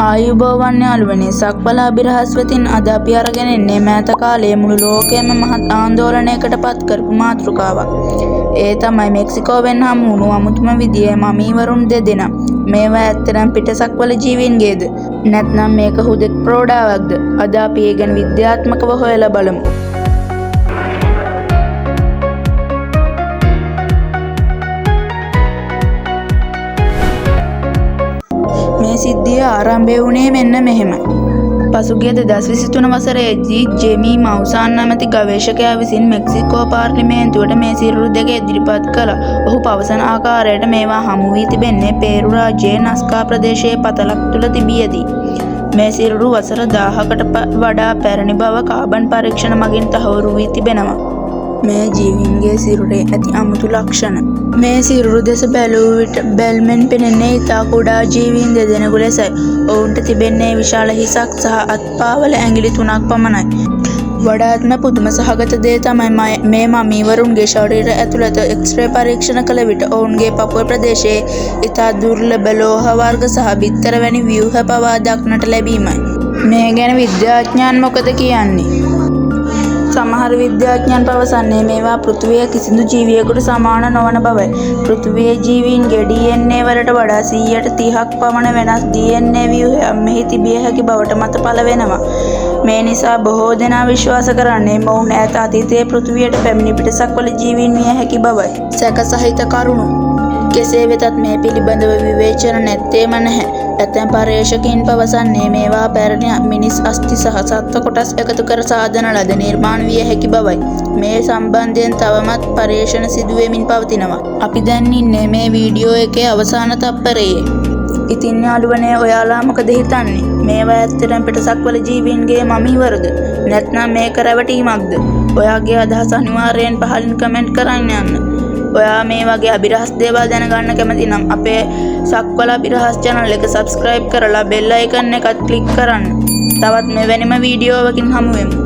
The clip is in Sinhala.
ආයුබෝවන් යාළුවනේ සක්වල අභිරහස් වෙතින් අද අපි අරගෙන එන්නේ මෑත කාලයේ මුළු ලෝකයම මහත් ආందోලනයකට පත් කරපු මාතෘකාවක්. ඒ තමයි මෙක්සිකෝවෙන් හමු වුණු අමුතුම විදියේ මමීවරුන් දෙදෙනා. මේවා ඇත්තටම පිටසක්වල ජීවීන්ගේද? නැත්නම් මේක හුදෙක් ප්‍රෝඩාවක්ද? අද අපි ඒ ගැන විද්‍යාත්මකව හොයලා බලමු. මේ සිද්ධිය ආරම්භය වුණේ මෙන්න මෙහෙමයි. පසුගිය 2023 වසරේදී ජෙමි මවුසන් නැමැති ගවේෂකයා විසින් මෙක්සිකෝ පාර්ලිමේන්තුවට මේ සිරුරු දෙක ඉදිරිපත් කළා. ඔහු පවසන ආකාරයට මේවා හමු වී තිබෙන්නේ පේරු රාජ්‍යයේ නස්කා ප්‍රදේශයේ පතලක් තුල තිබියදී. මේ සිරුරු වසර 1000කට වඩා පැරණි බව කාබන් පරීක්ෂණ මගින් තහවුරු වී තිබෙනවා. මේ ජීවීන්ගේ සිරුරේ ඇති අමුතු ලක්ෂණ. මේ සිරුරු දෙස බැලූ විට බැල්මෙන් පෙනෙන්නේ ඉතා කුඩා ජීවීන් දෙදෙනෙකු ලෙසයි. ඔවුන්ට තිබෙන්නේ විශාල හිසක් සහ අත්පාවල ඇඟිලි 3ක් පමණයි. වඩාත්ම පුදුම සහගත දේ තමයි මේ මමීවරුන්ගේ ශරීර ඇතුළත එක්ස්රේ පරීක්ෂණ කළ විට ඔවුන්ගේ පපුව ප්‍රදේශයේ ඉතා දුර්ලභ ලෝහ වර්ග සහ බිත්තර වැනි ව්‍යුහ පවා දක්නට ලැබීමයි. මේ ගැන විද්‍යාඥයන් මොකද කියන්නේ? සමහර විද්‍යාඥයන් පවසන්නේ මේවා පෘථිවියේ කිසිදු ජීවියෙකුට සමාන නොවන බවයි. පෘථිවියේ ජීවීන්ගේ DNA වලට වඩා 130ක් පමණ වෙනස් DNA ව්‍යුහයක් මෙහි තිබිය හැකි බවට මත පළ වෙනවා. මේ නිසා බොහෝ දෙනා විශ්වාස කරන්නේ මොවුන් ඈත අතීතයේ පෘථිවියට පැමිණි පිටසක්වල ජීවීන් විය හැකි බවයි. සැක සහිත කරුණු. කෙසේ වෙතත් මේ පිළිබඳව විවේචන නැත්තේම නැහැ. ඇතැම් පර්යේෂකයින් පවසන්නේ මේවා පැරණි මිනිස් අස්ථි සහ සත්ව කොටස් එකතු කර සාදන ලද නිර්මාණ විය හැකි බවයි. මේ සම්බන්ධයෙන් තවමත් පර්යේෂණ සිදු වෙමින් පවතිනවා. අපි දැන් ඉන්නේ මේ වීඩියෝ එකේ අවසාන තත්පරයේ. ඉතින් යාළුවනේ ඔයාලා මොකද හිතන්නේ? මේවා ඇත්තටම පිටසක්වල ජීවීන්ගේ මමීවරුද? නැත්නම් මේක රැවටීමක්ද? ඔයාගේ අදහස අනිවාර්යෙන් පහලින් කමෙන්ට් කරන්න යන්න. ඔයා මේ වගේ අභිරහස් දේවල් දැනගන්න කැමති නම් අපේ සක්වල අභිරහස් channel එක subscribe කරලා bell icon එකත් click කරන්න. තවත් මෙවැනිම වීඩියෝවකින් හමු වෙමු.